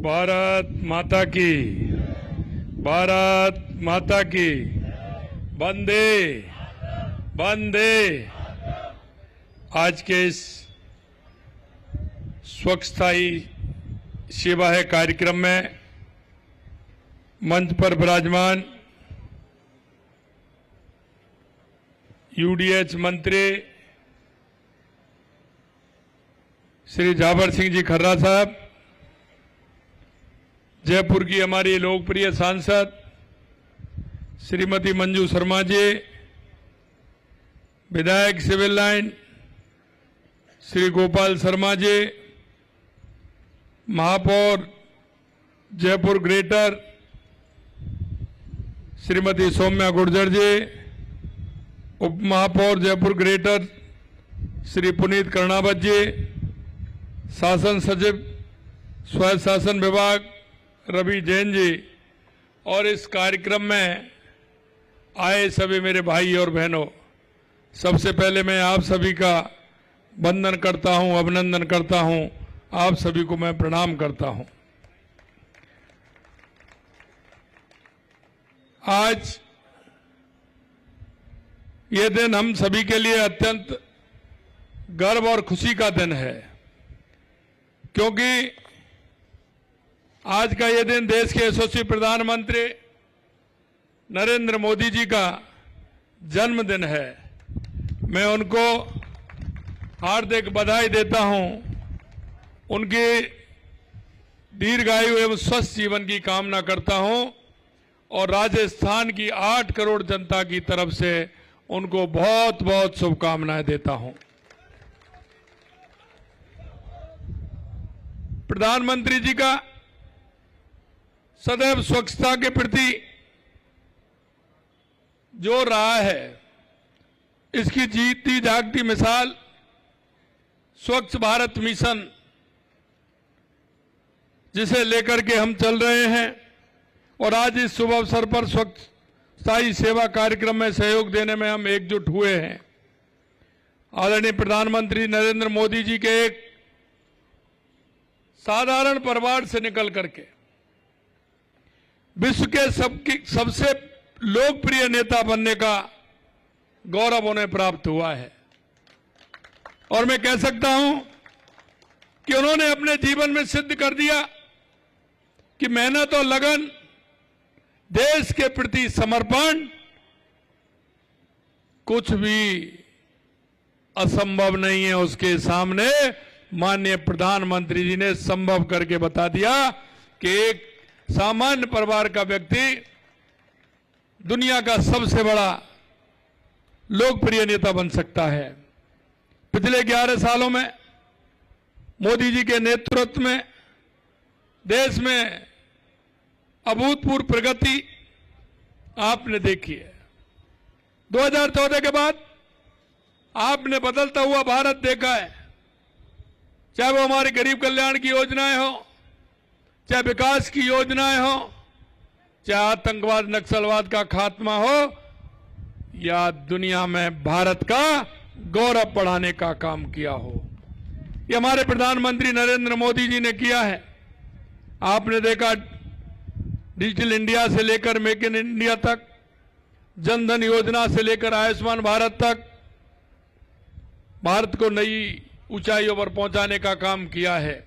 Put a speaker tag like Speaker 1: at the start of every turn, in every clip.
Speaker 1: भारत माता की, भारत माता की, वंदे वंदे। आज के इस स्वच्छता ही सेवा है कार्यक्रम में मंच पर विराजमान यूडीएच मंत्री श्री जाबर सिंह जी खर्रा साहब, जयपुर की हमारी लोकप्रिय सांसद श्रीमती मंजू शर्मा जी, विधायक सिविल लाइन श्री गोपाल शर्मा जी, महापौर जयपुर ग्रेटर श्रीमती सौम्या गुर्जर जी, उप महापौर जयपुर ग्रेटर श्री पुनीत कर्णावत जी, शासन सचिव स्वायत्त शासन विभाग रवि जैन जी और इस कार्यक्रम में आए सभी मेरे भाई और बहनों, सबसे पहले मैं आप सभी का वंदन करता हूं, अभिनंदन करता हूं, आप सभी को मैं प्रणाम करता हूं। आज ये दिन हम सभी के लिए अत्यंत गर्व और खुशी का दिन है, क्योंकि आज का ये दिन देश के यशस्वी प्रधानमंत्री नरेंद्र मोदी जी का जन्मदिन है। मैं उनको हार्दिक बधाई देता हूं, उनके दीर्घायु एवं स्वस्थ जीवन की कामना करता हूं और राजस्थान की 8 करोड़ जनता की तरफ से उनको बहुत बहुत शुभकामनाएं देता हूं। प्रधानमंत्री जी का सदैव स्वच्छता के प्रति जो रहा है, इसकी जीती जागती मिसाल स्वच्छ भारत मिशन, जिसे लेकर के हम चल रहे हैं और आज इस शुभ अवसर पर स्वच्छता ही सेवा कार्यक्रम में सहयोग देने में हम एकजुट हुए हैं। आदरणीय प्रधानमंत्री नरेंद्र मोदी जी के एक साधारण परिवार से निकल करके विश्व के सबसे लोकप्रिय नेता बनने का गौरव उन्हें प्राप्त हुआ है और मैं कह सकता हूं कि उन्होंने अपने जीवन में सिद्ध कर दिया कि मेहनत और लगन, देश के प्रति समर्पण, कुछ भी असंभव नहीं है उसके सामने। माननीय प्रधानमंत्री जी ने संभव करके बता दिया कि एक सामान्य परिवार का व्यक्ति दुनिया का सबसे बड़ा लोकप्रिय नेता बन सकता है। पिछले 11 सालों में मोदी जी के नेतृत्व में देश में अभूतपूर्व प्रगति आपने देखी है। 2014 के बाद आपने बदलता हुआ भारत देखा है, चाहे वो हमारी गरीब कल्याण की योजनाएं हो, चाहे विकास की योजनाएं हो, चाहे आतंकवाद नक्सलवाद का खात्मा हो, या दुनिया में भारत का गौरव बढ़ाने का काम किया हो। ये हमारे प्रधानमंत्री नरेंद्र मोदी जी ने किया है। आपने देखा डिजिटल इंडिया से लेकर मेक इन इंडिया तक, जनधन योजना से लेकर आयुष्मान भारत तक भारत को नई ऊंचाइयों पर पहुंचाने का काम किया है।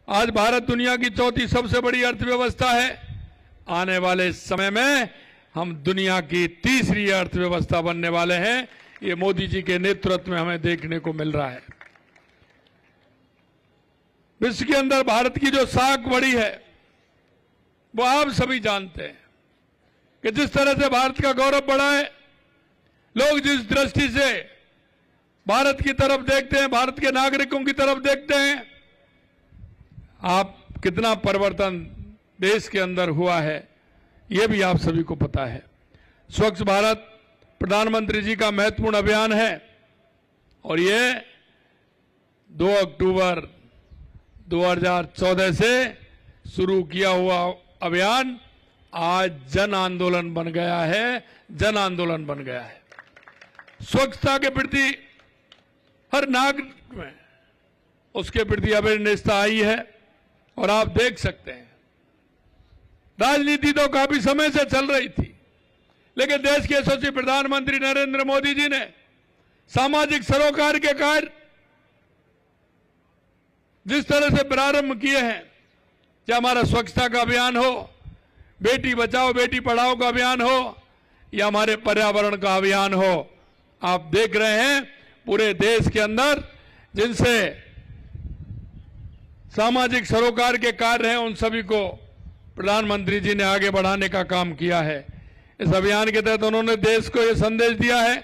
Speaker 1: आज भारत दुनिया की चौथी सबसे बड़ी अर्थव्यवस्था है। आने वाले समय में हम दुनिया की तीसरी अर्थव्यवस्था बनने वाले हैं। ये मोदी जी के नेतृत्व में हमें देखने को मिल रहा है। विश्व के अंदर भारत की जो साख बढ़ी है वो आप सभी जानते हैं कि जिस तरह से भारत का गौरव बढ़ा है, लोग जिस दृष्टि से भारत की तरफ देखते हैं, भारत के नागरिकों की तरफ देखते हैं, आप कितना परिवर्तन देश के अंदर हुआ है ये भी आप सभी को पता है। स्वच्छ भारत प्रधानमंत्री जी का महत्वपूर्ण अभियान है और ये 2 अक्टूबर 2014 से शुरू किया हुआ अभियान आज जन आंदोलन बन गया है, जन आंदोलन बन गया है। स्वच्छता के प्रति हर नागरिक में उसके प्रति अवेयरनेस आई है। और आप देख सकते हैं राजनीति तो काफी समय से चल रही थी, लेकिन देश के यशस्वी प्रधानमंत्री नरेंद्र मोदी जी ने सामाजिक सरोकार के कार्य जिस तरह से प्रारंभ किए हैं, चाहे हमारा स्वच्छता का अभियान हो, बेटी बचाओ बेटी पढ़ाओ का अभियान हो, या हमारे पर्यावरण का अभियान हो, आप देख रहे हैं पूरे देश के अंदर जिनसे सामाजिक सरोकार के कार्य हैं उन सभी को प्रधानमंत्री जी ने आगे बढ़ाने का काम किया है। इस अभियान के तहत उन्होंने देश को यह संदेश दिया है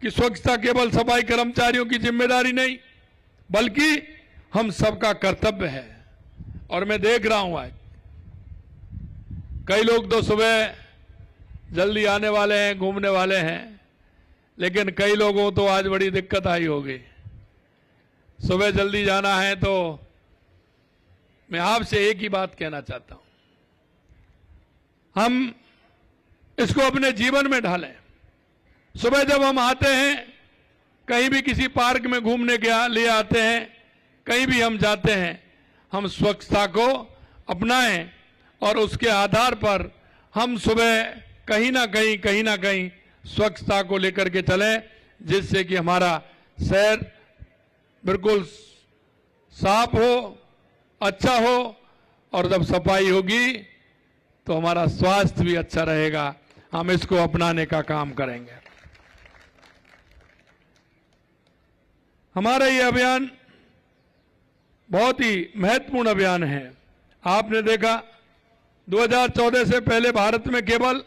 Speaker 1: कि स्वच्छता केवल सफाई कर्मचारियों की जिम्मेदारी नहीं बल्कि हम सबका कर्तव्य है। और मैं देख रहा हूं आज कई लोग तो सुबह जल्दी आने वाले हैं, घूमने वाले हैं, लेकिन कई लोगों तो आज बड़ी दिक्कत आई होगी। सुबह जल्दी जाना है तो मैं आपसे एक ही बात कहना चाहता हूं, हम इसको अपने जीवन में ढालें। सुबह जब हम आते हैं, कहीं भी किसी पार्क में घूमने के लिए आते हैं, कहीं भी हम जाते हैं, हम स्वच्छता को अपनाएं और उसके आधार पर हम सुबह कहीं ना कहीं स्वच्छता को लेकर के चलें, जिससे कि हमारा शहर बिल्कुल साफ हो, अच्छा हो, और जब सफाई होगी तो हमारा स्वास्थ्य भी अच्छा रहेगा। हम इसको अपनाने का काम करेंगे। हमारा ये अभियान बहुत ही महत्वपूर्ण अभियान है। आपने देखा 2014 से पहले भारत में केवल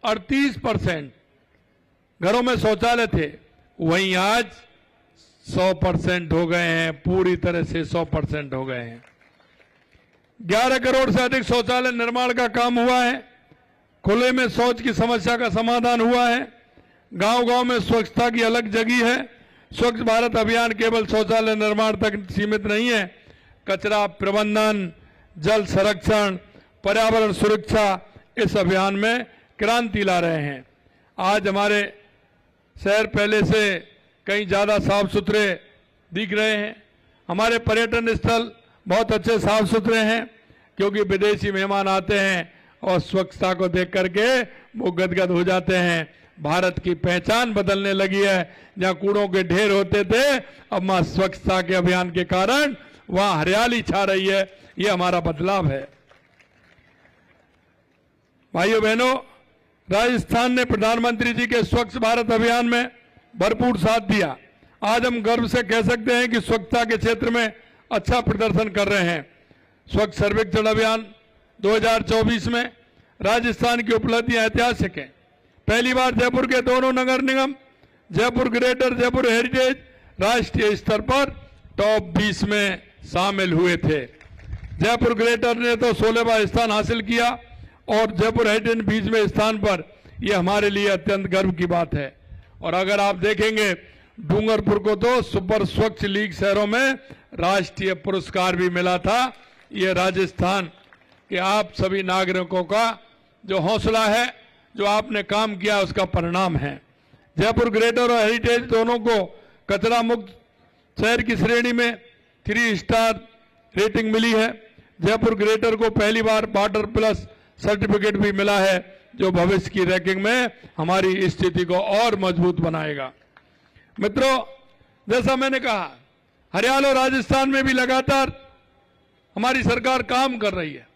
Speaker 1: 38% घरों में शौचालय थे, वहीं आज 100% हो गए हैं, पूरी तरह से 100% हो गए हैं। 11 करोड़ से अधिक शौचालय निर्माण का काम हुआ है। खुले में शौच की समस्या का समाधान हुआ है। गांव-गांव में स्वच्छता की अलग जगह है। स्वच्छ भारत अभियान केवल शौचालय निर्माण तक सीमित नहीं है, कचरा प्रबंधन, जल संरक्षण, पर्यावरण सुरक्षा इस अभियान में क्रांति ला रहे हैं। आज हमारे शहर पहले से कहीं ज्यादा साफ सुथरे दिख रहे हैं। हमारे पर्यटन स्थल बहुत अच्छे साफ सुथरे हैं, क्योंकि विदेशी मेहमान आते हैं और स्वच्छता को देख करके वो गदगद हो जाते हैं। भारत की पहचान बदलने लगी है। जहां कूड़ों के ढेर होते थे, अब वहां स्वच्छता के अभियान के कारण वहां हरियाली छा रही है। ये हमारा बदलाव है। भाइयों बहनों, राजस्थान ने प्रधानमंत्री जी के स्वच्छ भारत अभियान में भरपूर साथ दिया। आज हम गर्व से कह सकते हैं कि स्वच्छता के क्षेत्र में अच्छा प्रदर्शन कर रहे हैं। स्वच्छ सर्वेक्षण अभियान 2024 में राजस्थान की उपलब्धियां ऐतिहासिक हैं। पहली बार जयपुर के दोनों नगर निगम, जयपुर ग्रेटर, जयपुर हेरिटेज, राष्ट्रीय स्तर पर टॉप 20 में शामिल हुए थे। जयपुर ग्रेटर ने तो 16वां स्थान हासिल किया और जयपुर हेरिटेज 20वें स्थान पर। यह हमारे लिए अत्यंत गर्व की बात है। और अगर आप देखेंगे, डूंगरपुर को तो सुपर स्वच्छ लीग शहरों में राष्ट्रीय पुरस्कार भी मिला था। ये राजस्थान के आप सभी नागरिकों का जो हौसला है, जो आपने काम किया, उसका परिणाम है। जयपुर ग्रेटर और हेरिटेज दोनों को कचरा मुक्त शहर की श्रेणी में 3 स्टार रेटिंग मिली है। जयपुर ग्रेटर को पहली बार वाटर प्लस सर्टिफिकेट भी मिला है, जो भविष्य की रैंकिंग में हमारी स्थिति को और मजबूत बनाएगा। मित्रों, जैसा मैंने कहा, हरियाणा और राजस्थान में भी लगातार हमारी सरकार काम कर रही है।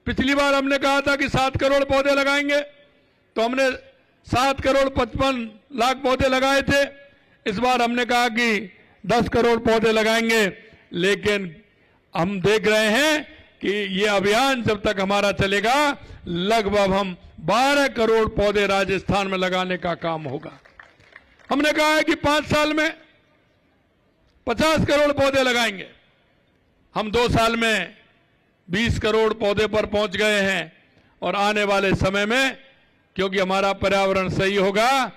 Speaker 1: पिछली बार हमने कहा था कि 7 करोड़ पौधे लगाएंगे, तो हमने 7 करोड़ 55 लाख पौधे लगाए थे। इस बार हमने कहा कि 10 करोड़ पौधे लगाएंगे, लेकिन हम देख रहे हैं कि ये अभियान जब तक हमारा चलेगा, लगभग हम 12 करोड़ पौधे राजस्थान में लगाने का काम होगा। हमने कहा है कि 5 साल में 50 करोड़ पौधे लगाएंगे। हम 2 साल में 20 करोड़ पौधे पर पहुंच गए हैं। और आने वाले समय में, क्योंकि हमारा पर्यावरण सही होगा,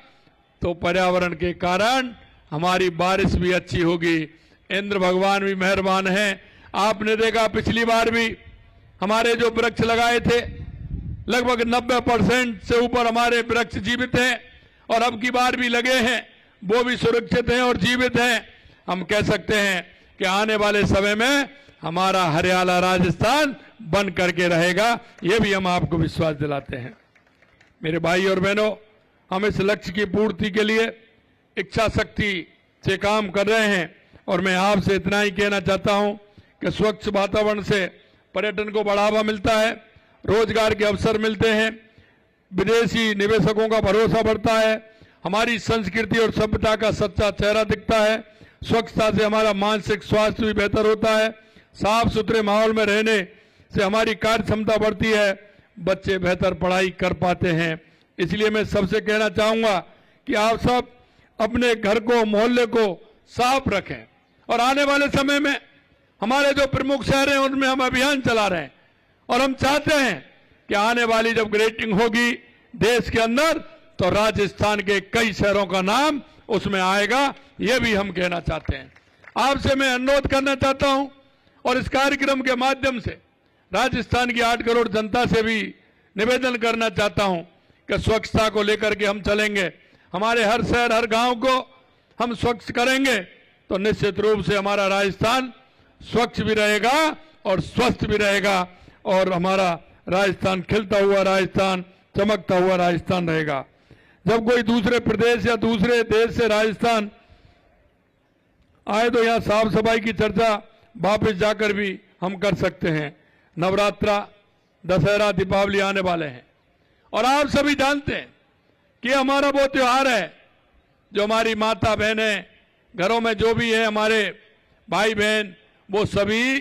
Speaker 1: तो पर्यावरण के कारण हमारी बारिश भी अच्छी होगी। इंद्र भगवान भी मेहरबान हैं। आपने देखा पिछली बार भी हमारे जो वृक्ष लगाए थे, लगभग 90% से ऊपर हमारे वृक्ष जीवित हैं, और अब की बार भी लगे हैं, वो भी सुरक्षित हैं और जीवित हैं। हम कह सकते हैं कि आने वाले समय में हमारा हरियाणा राजस्थान बन करके रहेगा, ये भी हम आपको विश्वास दिलाते हैं। मेरे भाई और बहनों, हम इस लक्ष्य की पूर्ति के लिए इच्छा शक्ति से काम कर रहे हैं और मैं आपसे इतना ही कहना चाहता हूं कि स्वच्छ वातावरण से पर्यटन को बढ़ावा मिलता है, रोजगार के अवसर मिलते हैं, विदेशी निवेशकों का भरोसा बढ़ता है, हमारी संस्कृति और सभ्यता का सच्चा चेहरा दिखता है, स्वच्छता से हमारा मानसिक स्वास्थ्य भी बेहतर होता है, साफ सुथरे माहौल में रहने से हमारी कार्य क्षमता बढ़ती है, बच्चे बेहतर पढ़ाई कर पाते हैं। इसलिए मैं सबसे कहना चाहूंगा कि आप सब अपने घर को, मोहल्ले को साफ रखें और आने वाले समय में हमारे जो प्रमुख शहर हैं उनमें हम अभियान चला रहे हैं और हम चाहते हैं कि आने वाली जब ग्रेडिंग होगी देश के अंदर तो राजस्थान के कई शहरों का नाम उसमें आएगा, यह भी हम कहना चाहते हैं। आपसे मैं अनुरोध करना चाहता हूं और इस कार्यक्रम के माध्यम से राजस्थान की 8 करोड़ जनता से भी निवेदन करना चाहता हूं कि स्वच्छता को लेकर के हम चलेंगे। हमारे हर शहर, हर गांव को हम स्वच्छ करेंगे तो निश्चित रूप से हमारा राजस्थान स्वच्छ भी रहेगा और स्वस्थ भी रहेगा और हमारा राजस्थान खिलता हुआ राजस्थान, चमकता हुआ राजस्थान रहेगा। जब कोई दूसरे प्रदेश या दूसरे देश से राजस्थान आए तो यहाँ साफ सफाई की चर्चा वापस जाकर भी हम कर सकते हैं। नवरात्रा, दशहरा, दीपावली आने वाले हैं और आप सभी जानते हैं कि हमारा वो त्योहार है जो हमारी माता बहनें घरों में जो भी है, हमारे भाई बहन, वो सभी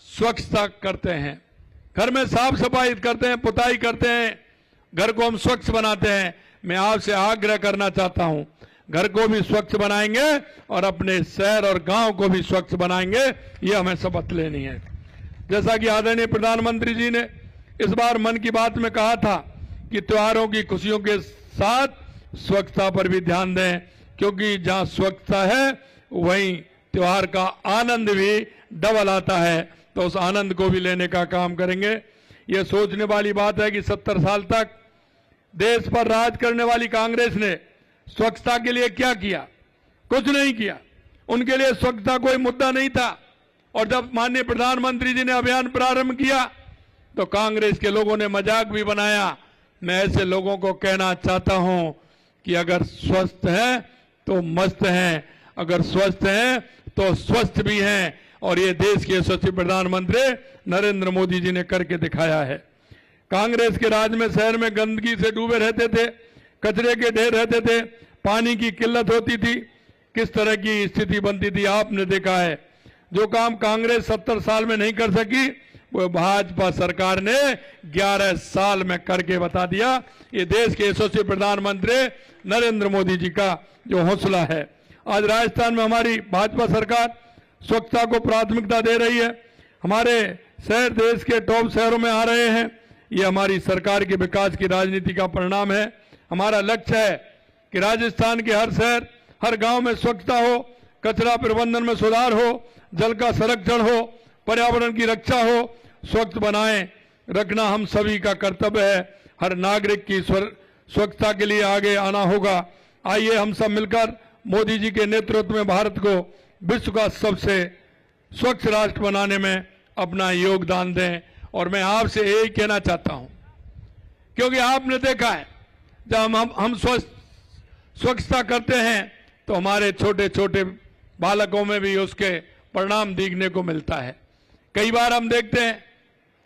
Speaker 1: स्वच्छता करते हैं, घर में साफ सफाई करते हैं, पुताई करते हैं, घर को हम स्वच्छ बनाते हैं। मैं आपसे आग्रह करना चाहता हूं, घर को भी स्वच्छ बनाएंगे और अपने शहर और गांव को भी स्वच्छ बनाएंगे, ये हमें शपथ लेनी है। जैसा कि आदरणीय प्रधानमंत्री जी ने इस बार मन की बात में कहा था कि त्योहारों की खुशियों के साथ स्वच्छता पर भी ध्यान दें, क्योंकि जहां स्वच्छता है वहीं त्योहार का आनंद भी डबल आता है, तो उस आनंद को भी लेने का काम करेंगे। यह सोचने वाली बात है कि 70 साल तक देश पर राज करने वाली कांग्रेस ने स्वच्छता के लिए क्या किया? कुछ नहीं किया। उनके लिए स्वच्छता कोई मुद्दा नहीं था और जब माननीय प्रधानमंत्री जी ने अभियान प्रारंभ किया तो कांग्रेस के लोगों ने मजाक भी बनाया। मैं ऐसे लोगों को कहना चाहता हूं कि अगर स्वस्थ हैं तो मस्त हैं, अगर स्वस्थ हैं तो स्वस्थ भी हैं और ये देश के यशस्वी प्रधानमंत्री नरेंद्र मोदी जी ने करके दिखाया है। कांग्रेस के राज में शहर में गंदगी से डूबे रहते थे, कचरे के ढेर रहते थे, पानी की किल्लत होती थी, किस तरह की स्थिति बनती थी आपने देखा है। जो काम कांग्रेस 70 साल में नहीं कर सकी वो भाजपा सरकार ने 11 साल में करके बता दिया। ये देश के यशस्वी प्रधानमंत्री नरेंद्र मोदी जी का जो हौसला है। आज राजस्थान में हमारी भाजपा सरकार स्वच्छता को प्राथमिकता दे रही है। हमारे शहर देश के टॉप शहरों में आ रहे हैं। ये हमारी सरकार के विकास की राजनीति का परिणाम है। हमारा लक्ष्य है कि राजस्थान के हर शहर, हर गांव में स्वच्छता हो, कचरा प्रबंधन में सुधार हो, जल का संरक्षण हो, पर्यावरण की रक्षा हो। स्वच्छ बनाए रखना हम सभी का कर्तव्य है। हर नागरिक की स्वच्छता के लिए आगे आना होगा। आइए हम सब मिलकर मोदी जी के नेतृत्व में भारत को विश्व का सबसे स्वच्छ राष्ट्र बनाने में अपना योगदान दें। और मैं आपसे यही कहना चाहता हूं, क्योंकि आपने देखा है जब हम स्वच्छता करते हैं तो हमारे छोटे छोटे बालकों में भी उसके परिणाम देखने को मिलता है। कई बार हम देखते हैं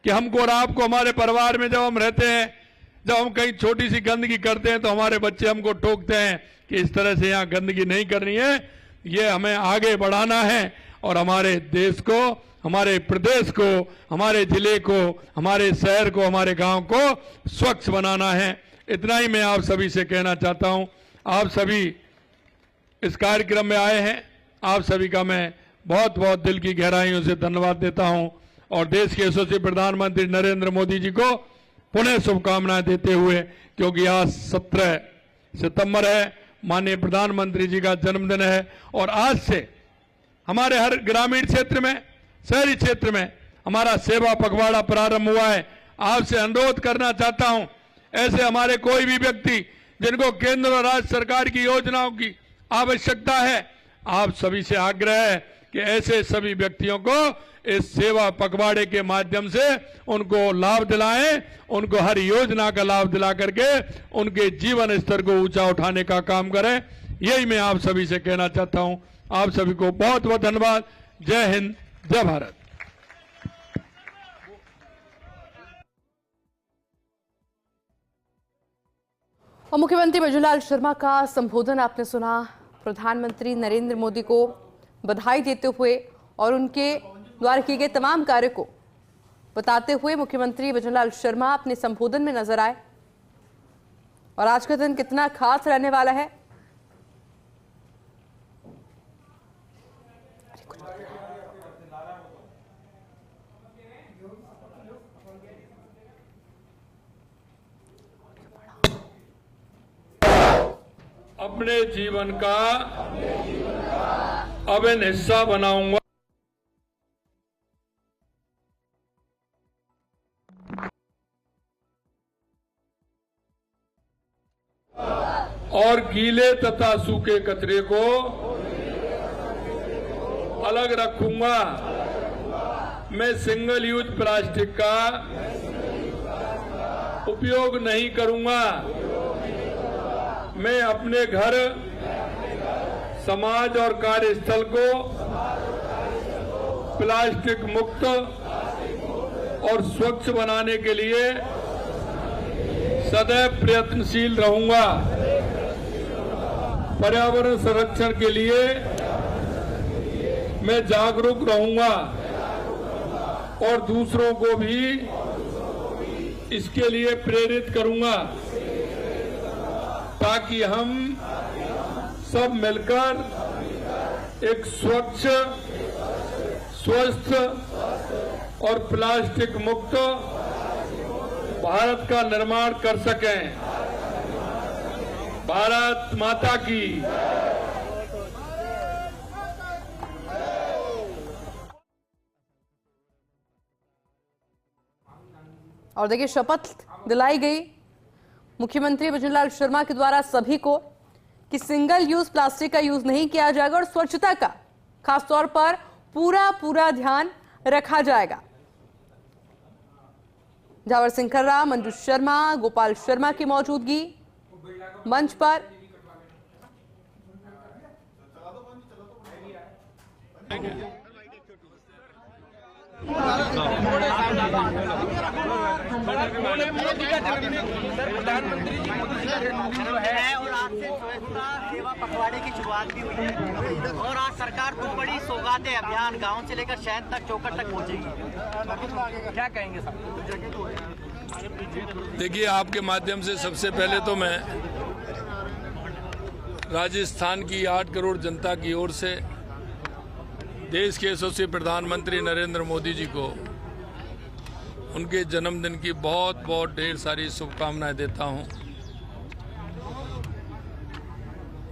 Speaker 1: कि हमको और आपको, हमारे परिवार में जब हम रहते हैं, जब हम कहीं छोटी सी गंदगी करते हैं तो हमारे बच्चे हमको टोकते हैं कि इस तरह से यहाँ गंदगी नहीं करनी है। ये हमें आगे बढ़ाना है और हमारे देश को, हमारे प्रदेश को, हमारे जिले को, हमारे शहर को, हमारे गांव को स्वच्छ बनाना है। इतना ही मैं आप सभी से कहना चाहता हूं। आप सभी इस कार्यक्रम में आए हैं, आप सभी का मैं बहुत बहुत दिल की गहराइयों से धन्यवाद देता हूं और देश के यशस्वी प्रधानमंत्री नरेंद्र मोदी जी को पुनः शुभकामनाएं देते हुए, क्योंकि आज 17 सितंबर है, माननीय प्रधानमंत्री जी का जन्मदिन है और आज से हमारे हर ग्रामीण क्षेत्र में, शहरी क्षेत्र में हमारा सेवा पखवाड़ा प्रारंभ हुआ है। आपसे अनुरोध करना चाहता हूं, ऐसे हमारे कोई भी व्यक्ति जिनको केंद्र और राज्य सरकार की योजनाओं की आवश्यकता है, आप सभी से आग्रह है कि ऐसे सभी व्यक्तियों को इस सेवा पखवाड़े के माध्यम से उनको लाभ दिलाएं, उनको हर योजना का लाभ दिला करके उनके जीवन स्तर को ऊंचा उठाने का काम करें। यही मैं आप सभी से कहना चाहता हूं। आप सभी को बहुत बहुत धन्यवाद। जय हिंद, जय भारत।
Speaker 2: और मुख्यमंत्री भजनलाल शर्मा का संबोधन आपने सुना। प्रधानमंत्री नरेंद्र मोदी को बधाई देते हुए और उनके द्वारा किए गए तमाम कार्य को बताते हुए मुख्यमंत्री भजनलाल शर्मा अपने संबोधन में नजर आए। और आज का दिन कितना खास रहने वाला है,
Speaker 1: अपने जीवन का अभिन्न हिस्सा बनाऊंगा। और गीले तथा सूखे कचरे को अलग रखूंगा। मैं सिंगल यूज प्लास्टिक का उपयोग नहीं करूंगा। मैं अपने घर, समाज और कार्यस्थल को प्लास्टिक मुक्त और स्वच्छ बनाने के लिए सदैव प्रयत्नशील रहूंगा। पर्यावरण संरक्षण के लिए मैं जागरूक रहूंगा और दूसरों को भी इसके लिए प्रेरित करूंगा, ताकि हम सब मिलकर एक स्वच्छ, स्वस्थ और प्लास्टिक मुक्त भारत का निर्माण कर सकें। भारत माता की।
Speaker 2: और देखिए शपथ दिलाई गई मुख्यमंत्री भजनलाल शर्मा के द्वारा सभी को कि सिंगल यूज प्लास्टिक का यूज नहीं किया जाएगा और स्वच्छता का खासतौर पर पूरा ध्यान रखा जाएगा। जावर सिंह खर्रा, मंजू शर्मा, गोपाल शर्मा की मौजूदगी मंच पर।
Speaker 3: प्रधानमंत्री जी है और आज से स्वच्छता सेवा पखवाड़े की शुरुआत भी हुई है और आज सरकार को बड़ी सौगातें अभियान गांव से लेकर शहर तक, चौकट तक पहुंचेगी। क्या कहेंगे साहब?
Speaker 1: देखिए, आपके माध्यम से सबसे पहले तो मैं राजस्थान की 8 करोड़ जनता की ओर से देश के यशस्वी प्रधानमंत्री नरेंद्र मोदी जी को उनके जन्मदिन की बहुत बहुत ढेर सारी शुभकामनाएं देता हूं।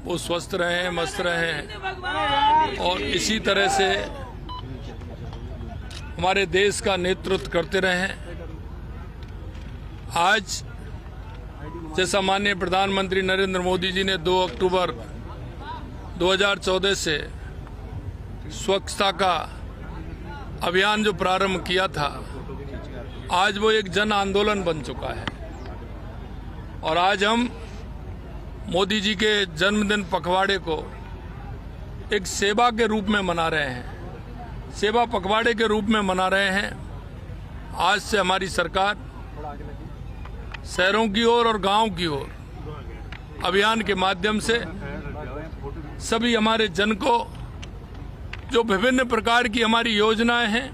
Speaker 1: वो स्वस्थ रहें, मस्त रहें और इसी तरह से हमारे देश का नेतृत्व करते रहें। आज जैसा माननीय प्रधानमंत्री नरेंद्र मोदी जी ने 2 अक्टूबर 2014 से स्वच्छता का अभियान जो प्रारंभ किया था, आज वो एक जन आंदोलन बन चुका है। और आज हम मोदी जी के जन्मदिन पखवाड़े को एक सेवा के रूप में मना रहे हैं, सेवा पखवाड़े के रूप में मना रहे हैं। आज से हमारी सरकार शहरों की ओर और गांव की ओर अभियान के माध्यम से सभी हमारे जन को जो विभिन्न प्रकार की हमारी योजनाएं हैं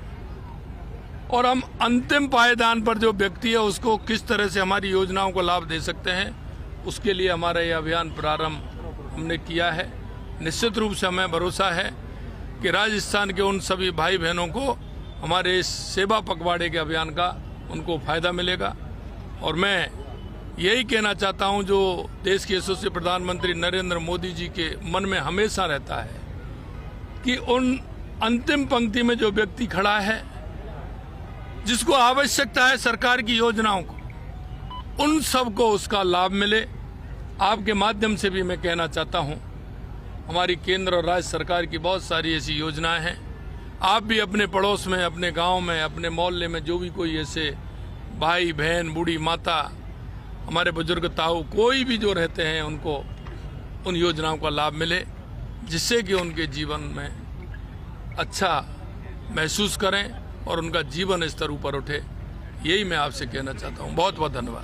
Speaker 1: और हम अंतिम पायदान पर जो व्यक्ति है उसको किस तरह से हमारी योजनाओं को लाभ दे सकते हैं, उसके लिए हमारा ये अभियान प्रारंभ हमने किया है। निश्चित रूप से हमें भरोसा है कि राजस्थान के उन सभी भाई बहनों को हमारे इस सेवा पखवाड़े के अभियान का उनको फायदा मिलेगा। और मैं यही कहना चाहता हूं, जो देश के यशस्वी प्रधानमंत्री नरेंद्र मोदी जी के मन में हमेशा रहता है कि उन अंतिम पंक्ति में जो व्यक्ति खड़ा है, जिसको आवश्यकता है सरकार की योजनाओं को, उन सबको उसका लाभ मिले। आपके माध्यम से भी मैं कहना चाहता हूं हमारी केंद्र और राज्य सरकार की बहुत सारी ऐसी योजनाएं हैं। आप भी अपने पड़ोस में, अपने गांव में, अपने मोहल्ले में जो भी कोई ऐसे भाई बहन, बूढ़ी माता, हमारे बुजुर्ग ताऊ, कोई भी जो रहते हैं, उनको उन योजनाओं का लाभ मिले, जिससे कि उनके जीवन में अच्छा महसूस करें और उनका जीवन स्तर ऊपर उठे। यही मैं आपसे कहना चाहता हूँ। बहुत बहुत धन्यवाद।